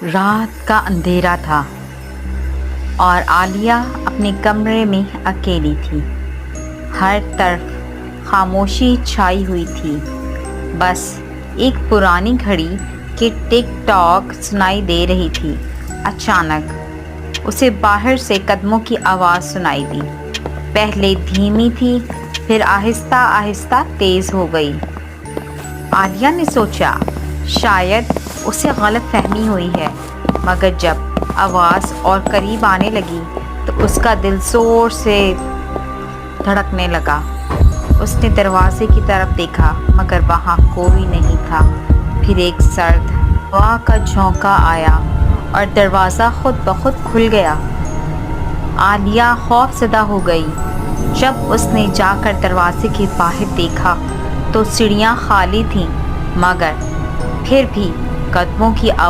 رات کا اندھیرا تھا اور عالیہ اپنے کمرے میں اکیلی تھی۔ ہر طرف خاموشی چھائی ہوئی تھی، بس ایک پرانی گھڑی کی ٹک ٹاک سنائی دے رہی تھی۔ اچانک اسے باہر سے قدموں کی آواز سنائی دی۔ پہلے دھیمی تھی، پھر آہستہ آہستہ تیز ہو گئی۔ عالیہ نے سوچا شاید اسے غلط فہمی ہوئی ہے، مگر جب آواز اور قریب آنے لگی تو اس کا دل زور سے دھڑکنے لگا۔ اس نے دروازے کی طرف دیکھا مگر وہاں کوئی نہیں تھا۔ پھر ایک سرد ہوا کا جھونکا آیا اور دروازہ خود بخود کھل گیا۔ عالیہ خوف زدہ ہو گئی۔ جب اس نے جا کر دروازے کے باہر دیکھا تو سیڑھیاں خالی تھیں، مگر پھر بھی قدموں کی آواز